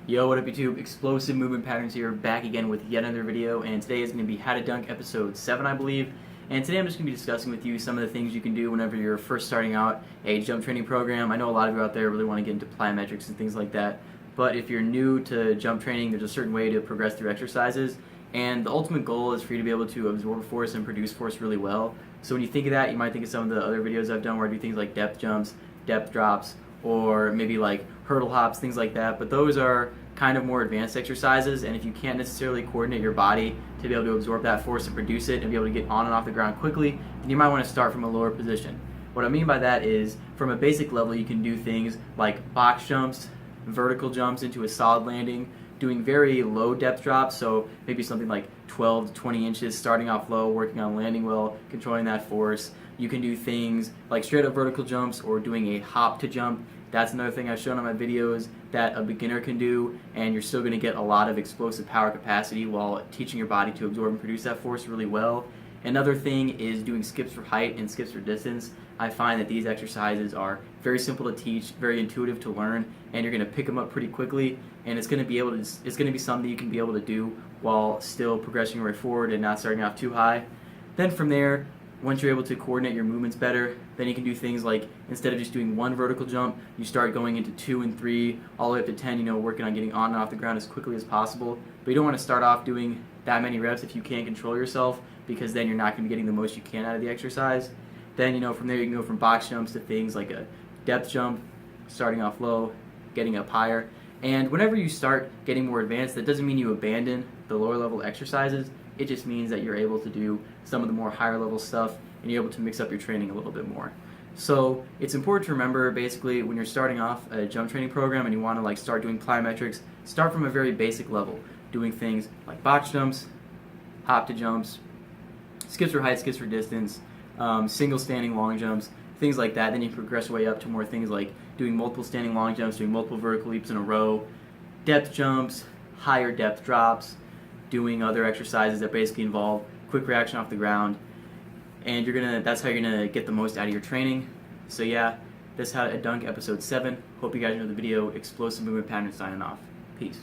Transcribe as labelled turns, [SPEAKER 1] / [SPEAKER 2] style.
[SPEAKER 1] Yo, what up YouTube? Explosive Movement Patterns here, back again with yet another video, and today is going to be How to Dunk episode 7, I believe. And today I'm just going to be discussing with you some of the things you can do whenever you're first starting out a jump training program. I know a lot of you out there really want to get into plyometrics and things like that, but if you're new to jump training, there's a certain way to progress through exercises, and the ultimate goal is for you to be able to absorb force and produce force really well. So when you think of that, you might think of some of the other videos I've done where I do things like depth jumps, depth drops, or maybe like hurdle hops, things like that, but those are kind of more advanced exercises, and if you can't necessarily coordinate your body to be able to absorb that force and produce it and be able to get on and off the ground quickly, then you might want to start from a lower position. What I mean by that is, from a basic level, you can do things like box jumps, vertical jumps into a solid landing, doing very low depth drops, so maybe something like 12 to 20 inches, starting off low, working on landing well, controlling that force. You can do things like straight up vertical jumps or doing a hop to jump. That's another thing I've shown on my videos that a beginner can do, and you're still going to get a lot of explosive power capacity while teaching your body to absorb and produce that force really well. Another thing is doing skips for height and skips for distance. I find that these exercises are very simple to teach, very intuitive to learn, and you're going to pick them up pretty quickly, and it's going to be something you can be able to do while still progressing your way forward and not starting off too high. Then from there, once you're able to coordinate your movements better, then you can do things like, instead of just doing one vertical jump, you start going into 2 and 3, all the way up to 10, working on getting on and off the ground as quickly as possible. But you don't want to start off doing that many reps if you can't control yourself, because then you're not going to be getting the most you can out of the exercise. Then, from there you can go from box jumps to things like a depth jump, starting off low, getting up higher. And whenever you start getting more advanced, that doesn't mean you abandon the lower level exercises. It just means that you're able to do some of the more higher level stuff, and you're able to mix up your training a little bit more. So it's important to remember, basically, when you're starting off a jump training program and you want to start doing plyometrics, start from a very basic level, doing things like box jumps, hop to jumps, skips for height, skips for distance, single standing long jumps, things like that. Then you progress your way up to more things like doing multiple standing long jumps, doing multiple vertical leaps in a row, depth jumps, higher depth drops, doing other exercises that basically involve quick reaction off the ground, and that's how you're gonna get the most out of your training. So yeah, that's How to Dunk episode 7. Hope you guys enjoyed the video. Explosive Movement Pattern signing off. Peace.